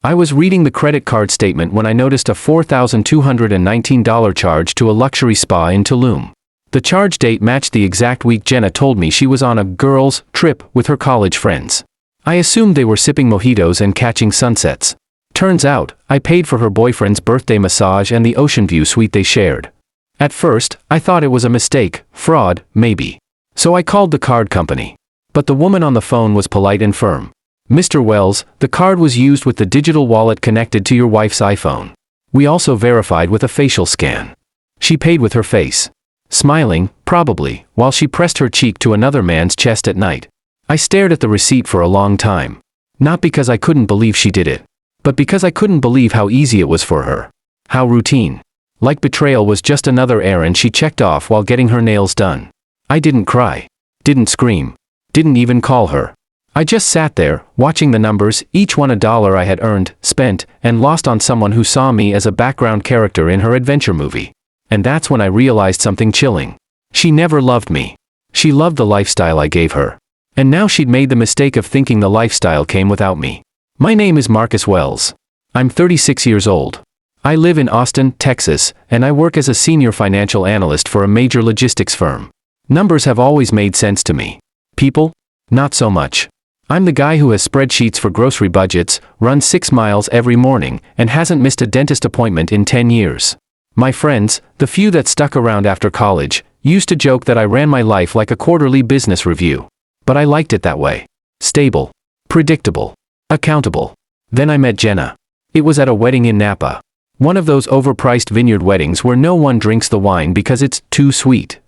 I was reading the credit card statement when I noticed a $4,219 charge to a luxury spa in Tulum. The charge date matched the exact week Jenna told me she was on a girls' trip with her college friends. I assumed they were sipping mojitos and catching sunsets. Turns out, I paid for her boyfriend's birthday massage and the ocean view suite they shared. At first, I thought it was a mistake, fraud, maybe. So I called the card company. But the woman on the phone was polite and firm. "Mr. Wells, the card was used with the digital wallet connected to your wife's iPhone. We also verified with a facial scan." She paid with her face. Smiling, probably, while she pressed her cheek to another man's chest at night. I stared at the receipt for a long time. Not because I couldn't believe she did it, but because I couldn't believe how easy it was for her. How routine. Like betrayal was just another errand she checked off while getting her nails done. I didn't cry. Didn't scream. Didn't even call her. I just sat there, watching the numbers, each one a dollar I had earned, spent, and lost on someone who saw me as a background character in her adventure movie. And that's when I realized something chilling. She never loved me. She loved the lifestyle I gave her. And now she'd made the mistake of thinking the lifestyle came without me. My name is Marcus Wells. I'm 36 years old. I live in Austin, Texas, and I work as a senior financial analyst for a major logistics firm. Numbers have always made sense to me. People? Not so much. I'm the guy who has spreadsheets for grocery budgets, runs 6 miles every morning, and hasn't missed a dentist appointment in 10 years. My friends, the few that stuck around after college, used to joke that I ran my life like a quarterly business review. But I liked it that way. Stable. Predictable. Accountable. Then I met Jenna. It was at a wedding in Napa. One of those overpriced vineyard weddings where no one drinks the wine because it's too sweet.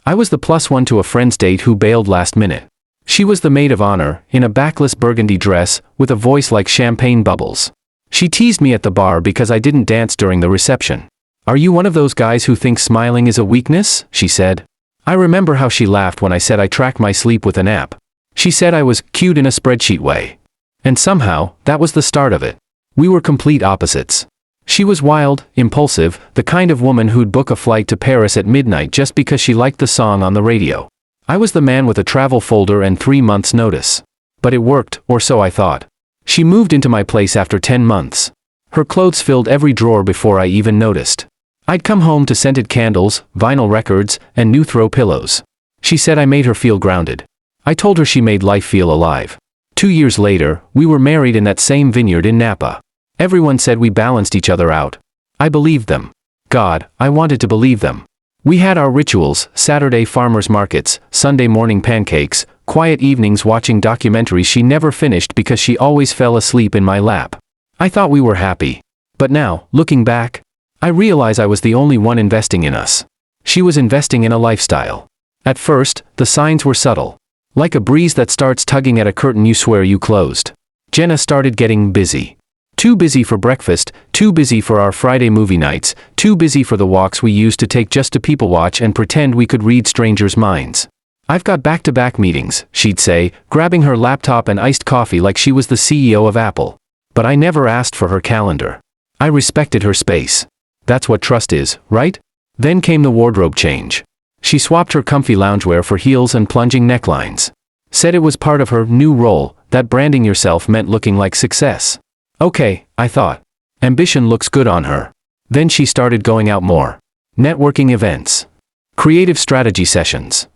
I was the +1 to a friend's date who bailed last minute. She was the maid of honor, in a backless burgundy dress, with a voice like champagne bubbles. She teased me at the bar because I didn't dance during the reception. "Are you one of those guys who think smiling is a weakness?" she said. I remember how she laughed when I said I tracked my sleep with an app. She said I was cute in a spreadsheet way. And somehow, that was the start of it. We were complete opposites. She was wild, impulsive, the kind of woman who'd book a flight to Paris at midnight just because she liked the song on the radio. I was the man with a travel folder and 3 months' notice. But it worked, or so I thought. She moved into my place after 10 months. Her clothes filled every drawer before I even noticed. I'd come home to scented candles, vinyl records, and new throw pillows. She said I made her feel grounded. I told her she made life feel alive. 2 years later, we were married in that same vineyard in Napa. Everyone said we balanced each other out. I believed them. God, I wanted to believe them. We had our rituals, Saturday farmers markets, Sunday morning pancakes, quiet evenings watching documentaries she never finished because she always fell asleep in my lap. I thought we were happy. But now, looking back, I realize I was the only one investing in us. She was investing in a lifestyle. At first, the signs were subtle. Like a breeze that starts tugging at a curtain you swear you closed. Jenna started getting busy. Too busy for breakfast, too busy for our Friday movie nights, too busy for the walks we used to take just to people watch and pretend we could read strangers' minds. "I've got back-to-back meetings," she'd say, grabbing her laptop and iced coffee like she was the CEO of Apple. But I never asked for her calendar. I respected her space. That's what trust is, right? Then came the wardrobe change. She swapped her comfy loungewear for heels and plunging necklines. Said it was part of her new role, that branding yourself meant looking like success. Okay, I thought. Ambition looks good on her. Then she started going out more. Networking events. Creative strategy sessions.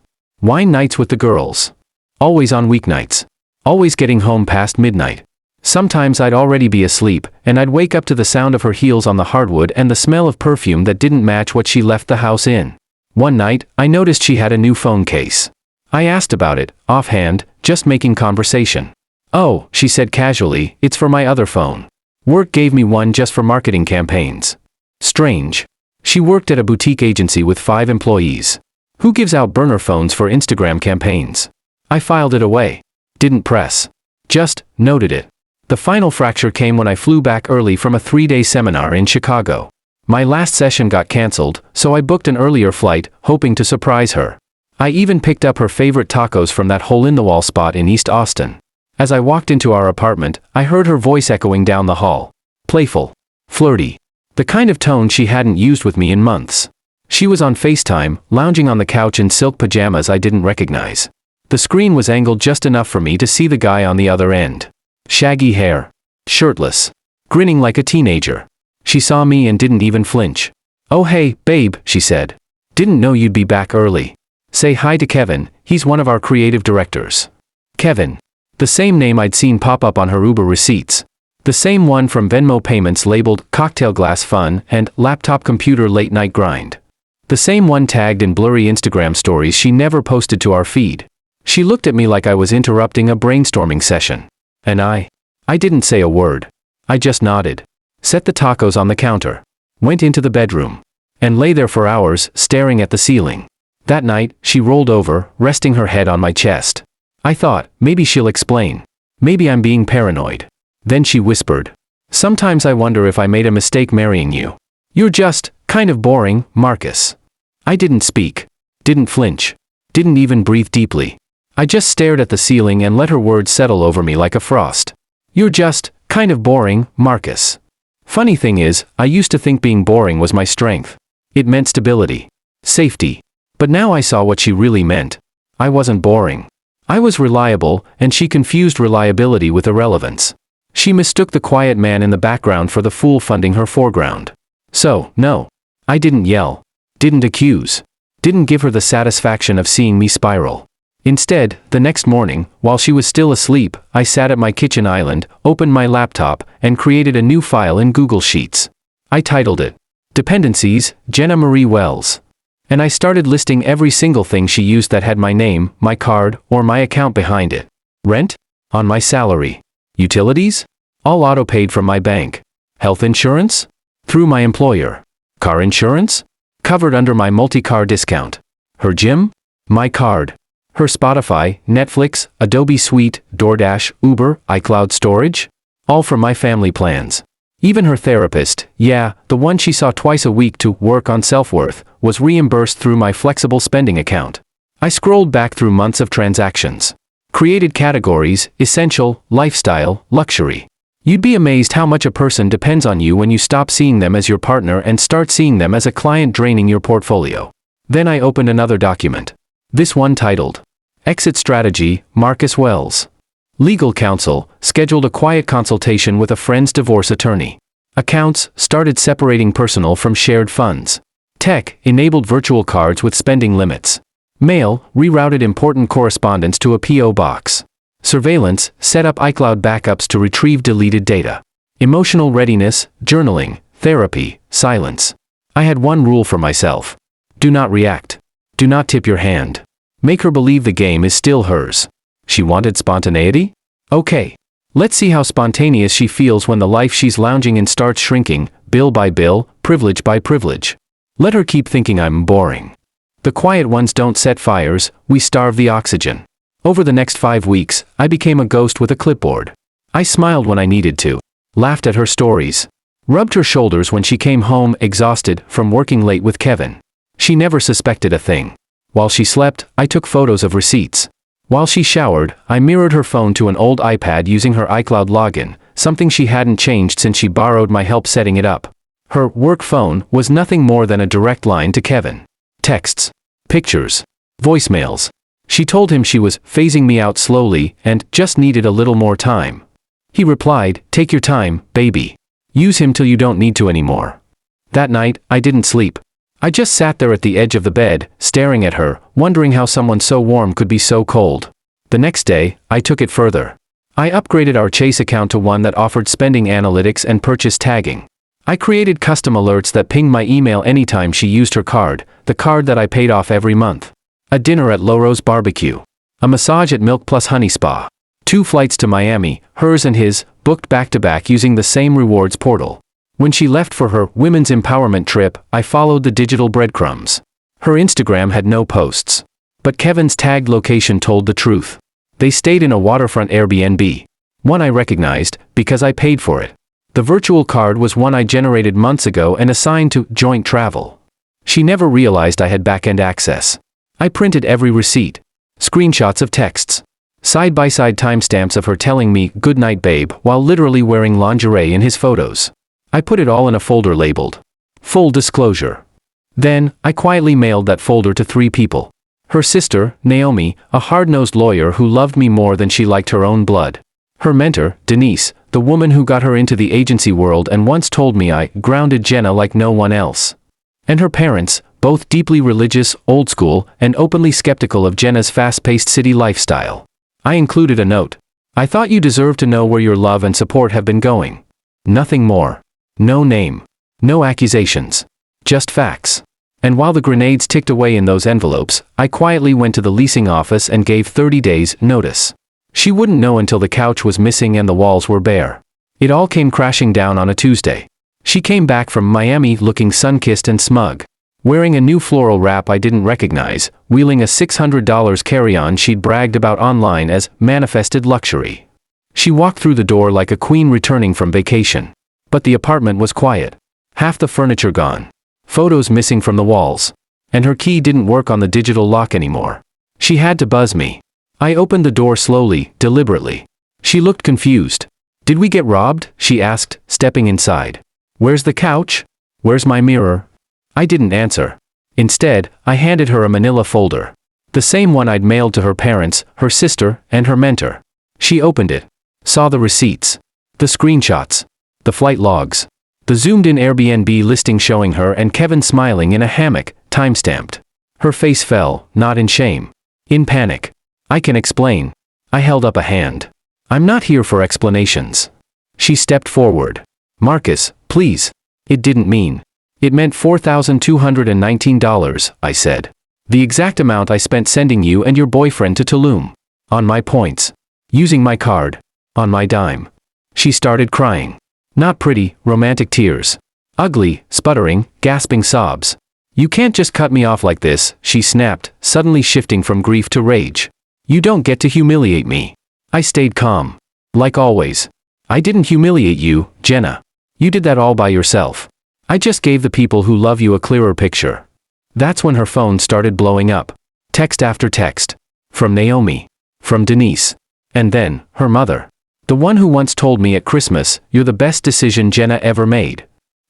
Wine nights with the girls. Always on weeknights. Always getting home past midnight. Sometimes I'd already be asleep, and I'd wake up to the sound of her heels on the hardwood and the smell of perfume that didn't match what she left the house in. One night, I noticed she had a new phone case. I asked about it, offhand, just making conversation. "Oh," she said casually, "it's for my other phone. Work gave me one just for marketing campaigns." Strange. She worked at a boutique agency with 5 employees. Who gives out burner phones for Instagram campaigns? I filed it away. Didn't press. Just noted it. The final fracture came when I flew back early from a 3-day seminar in Chicago. My last session got canceled, so I booked an earlier flight, hoping to surprise her. I even picked up her favorite tacos from that hole-in-the-wall spot in East Austin. As I walked into our apartment, I heard her voice echoing down the hall. Playful. Flirty. The kind of tone she hadn't used with me in months. She was on FaceTime, lounging on the couch in silk pajamas I didn't recognize. The screen was angled just enough for me to see the guy on the other end. Shaggy hair. Shirtless. grinning like a teenager. She saw me and didn't even flinch. "Oh hey, babe," she said. "Didn't know you'd be back early. Say hi to Kevin, he's one of our creative directors." Kevin. The same name I'd seen pop up on her Uber receipts. The same one from Venmo payments labeled cocktail glass fun and laptop computer late night grind. The same one tagged in blurry Instagram stories she never posted to our feed. She looked at me like I was interrupting a brainstorming session. And I didn't say a word. I just nodded. Set the tacos on the counter. Went into the bedroom. And lay there for hours, staring at the ceiling. That night, she rolled over, resting her head on my chest. I thought, maybe she'll explain. Maybe I'm being paranoid. Then she whispered, "Sometimes I wonder if I made a mistake marrying you. You're just, kind of boring, Marcus." I didn't speak. Didn't flinch. Didn't even breathe deeply. I just stared at the ceiling and let her words settle over me like a frost. "You're just, kind of boring, Marcus." Funny thing is, I used to think being boring was my strength. It meant stability. Safety. But now I saw what she really meant. I wasn't boring. I was reliable, and she confused reliability with irrelevance. She mistook the quiet man in the background for the fool funding her foreground. So, no. I didn't yell. Didn't accuse. Didn't give her the satisfaction of seeing me spiral. Instead, the next morning, while she was still asleep, I sat at my kitchen island, opened my laptop, and created a new file in Google Sheets. I titled it, Dependencies, Jenna Marie Wells. And I started listing every single thing she used that had my name, my card, or my account behind it. Rent? On my salary. Utilities? All auto-paid from my bank. Health insurance? Through my employer. Car insurance? Covered under my multi-car discount. Her gym? My card. Her Spotify, Netflix, Adobe Suite, DoorDash, Uber, iCloud storage? All from my family plans. Even her therapist, yeah, the one she saw twice a week to work on self-worth, was reimbursed through my flexible spending account. I scrolled back through months of transactions. Created categories, essential, lifestyle, luxury. You'd be amazed how much a person depends on you when you stop seeing them as your partner and start seeing them as a client draining your portfolio. Then I opened another document. This one titled, Exit Strategy, Marcus Wells. Legal counsel, scheduled a quiet consultation with a friend's divorce attorney. Accounts, started separating personal from shared funds. Tech, enabled virtual cards with spending limits. Mail, rerouted important correspondence to a P.O. box. Surveillance, set up iCloud backups to retrieve deleted data. Emotional readiness, journaling, therapy, silence. I had one rule for myself. Do not react. Do not tip your hand. Make her believe the game is still hers. She wanted spontaneity? Okay. Let's see how spontaneous she feels when the life she's lounging in starts shrinking, bill by bill, privilege by privilege. Let her keep thinking I'm boring. The quiet ones don't set fires, we starve the oxygen. Over the next 5 weeks, I became a ghost with a clipboard. I smiled when I needed to. Laughed at her stories. Rubbed her shoulders when she came home exhausted from working late with Kevin. She never suspected a thing. While she slept, I took photos of receipts. While she showered, I mirrored her phone to an old iPad using her iCloud login, something she hadn't changed since she borrowed my help setting it up. Her work phone was nothing more than a direct line to Kevin. Texts. Pictures. Voicemails. She told him she was phasing me out slowly and just needed a little more time. He replied, "Take your time, baby. Use him till you don't need to anymore." That night, I didn't sleep. I just sat there at the edge of the bed, staring at her, wondering how someone so warm could be so cold. The next day, I took it further. I upgraded our Chase account to one that offered spending analytics and purchase tagging. I created custom alerts that pinged my email anytime she used her card, the card that I paid off every month. A dinner at Loro's Barbecue. A massage at Milk Plus Honey Spa. 2 flights to Miami, hers and his, booked back-to-back using the same rewards portal. When she left for her women's empowerment trip, I followed the digital breadcrumbs. Her Instagram had no posts. But Kevin's tagged location told the truth. They stayed in a waterfront Airbnb. One I recognized, because I paid for it. The virtual card was one I generated months ago and assigned to joint travel. She never realized I had back-end access. I printed every receipt. Screenshots of texts. Side-by-side timestamps of her telling me, "Good night, babe," while literally wearing lingerie in his photos. I put it all in a folder labeled, Full Disclosure. Then, I quietly mailed that folder to 3 people. Her sister, Naomi, a hard-nosed lawyer who loved me more than she liked her own blood. Her mentor, Denise, The woman who got her into the agency world and once told me I grounded Jenna like no one else. And her parents, both deeply religious, old school, and openly skeptical of Jenna's fast-paced city lifestyle. I included a note. I thought you deserved to know where your love and support have been going. Nothing more. No name. No accusations. Just facts. And while the grenades ticked away in those envelopes, I quietly went to the leasing office and gave 30 days' notice. She wouldn't know until the couch was missing and the walls were bare. It all came crashing down on a Tuesday. She came back from Miami looking sun-kissed and smug, wearing a new floral wrap I didn't recognize, wheeling a $600 carry-on she'd bragged about online as manifested luxury. She walked through the door like a queen returning from vacation. But the apartment was quiet. Half the furniture gone. Photos missing from the walls. And her key didn't work on the digital lock anymore. She had to buzz me. I opened the door slowly, deliberately. She looked confused. Did we get robbed? She asked, stepping inside. Where's the couch? Where's my mirror? I didn't answer. Instead, I handed her a manila folder. The same one I'd mailed to her parents, her sister, and her mentor. She opened it. Saw the receipts. The screenshots. The flight logs. The zoomed-in Airbnb listing showing her and Kevin smiling in a hammock, time-stamped. Her face fell, not in shame. In panic. I can explain. I held up a hand. I'm not here for explanations. She stepped forward. Marcus, please. It didn't mean. It meant $4,219, I said. The exact amount I spent sending you and your boyfriend to Tulum. On my points. Using my card. On my dime. She started crying. Not pretty, romantic tears. Ugly, sputtering, gasping sobs. You can't just cut me off like this, she snapped, suddenly shifting from grief to rage. You don't get to humiliate me. I stayed calm. Like always. I didn't humiliate you, Jenna. You did that all by yourself. I just gave the people who love you a clearer picture. That's when her phone started blowing up. Text after text. From Naomi. From Denise. And then, her mother. The one who once told me at Christmas, "You're the best decision Jenna ever made."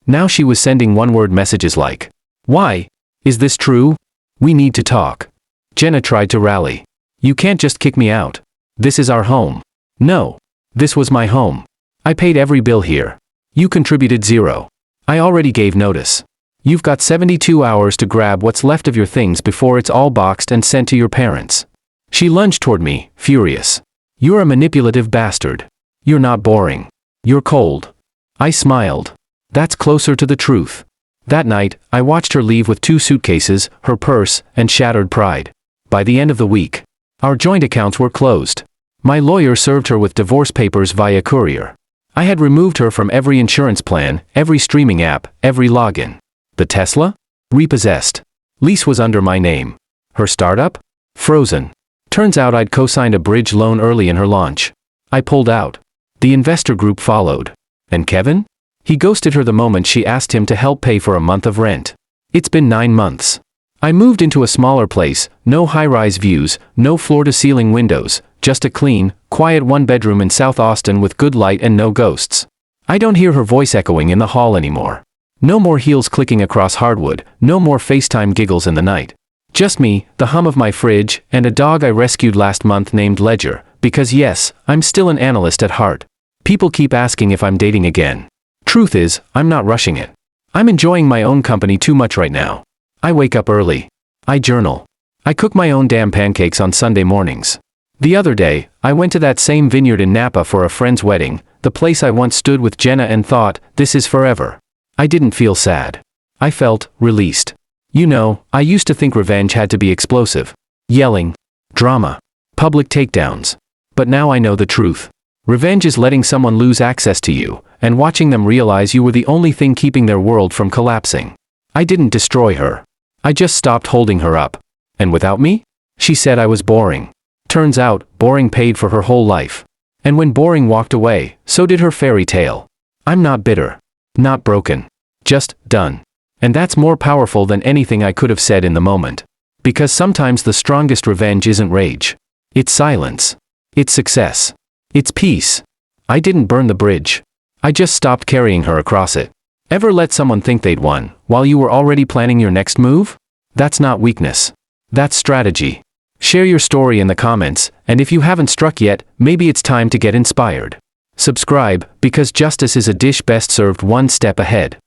Now she was sending one-word messages like, "Why? Is this true? We need to talk." Jenna tried to rally. "You can't just kick me out. This is our home." No. This was my home. I paid every bill here. You contributed $0. I already gave notice. You've got 72 hours to grab what's left of your things before it's all boxed and sent to your parents. She lunged toward me, furious. You're a manipulative bastard. You're not boring. You're cold. I smiled. That's closer to the truth. That night, I watched her leave with 2 suitcases, her purse, and shattered pride. By the end of the week, our joint accounts were closed. My lawyer served her with divorce papers via courier. I had removed her from every insurance plan, every streaming app, every login. The Tesla? Repossessed. Lease was under my name. Her startup? Frozen. Turns out I'd co-signed a bridge loan early in her launch. I pulled out. The investor group followed. And Kevin? He ghosted her the moment she asked him to help pay for a month of rent. It's been 9 months. I moved into a smaller place, no high-rise views, no floor-to-ceiling windows, just a clean, quiet one-bedroom in South Austin with good light and no ghosts. I don't hear her voice echoing in the hall anymore. No more heels clicking across hardwood, no more FaceTime giggles in the night. Just me, the hum of my fridge, and a dog I rescued last month named Ledger, because yes, I'm still an analyst at heart. People keep asking if I'm dating again. Truth is, I'm not rushing it. I'm enjoying my own company too much right now. I wake up early. I journal. I cook my own damn pancakes on Sunday mornings. The other day, I went to that same vineyard in Napa for a friend's wedding, the place I once stood with Jenna and thought, this is forever. I didn't feel sad. I felt released. You know, I used to think revenge had to be explosive. Yelling. Drama. Public takedowns. But now I know the truth. Revenge is letting someone lose access to you, and watching them realize you were the only thing keeping their world from collapsing. I didn't destroy her. I just stopped holding her up. And without me? She said I was boring. Turns out, boring paid for her whole life. And when boring walked away, so did her fairy tale. I'm not bitter. Not broken. Just done. And that's more powerful than anything I could have said in the moment. Because sometimes the strongest revenge isn't rage. It's silence. It's success. It's peace. I didn't burn the bridge. I just stopped carrying her across it. Ever let someone think they'd won, while you were already planning your next move? That's not weakness. That's strategy. Share your story in the comments, and if you haven't struck yet, maybe it's time to get inspired. Subscribe, because justice is a dish best served one step ahead.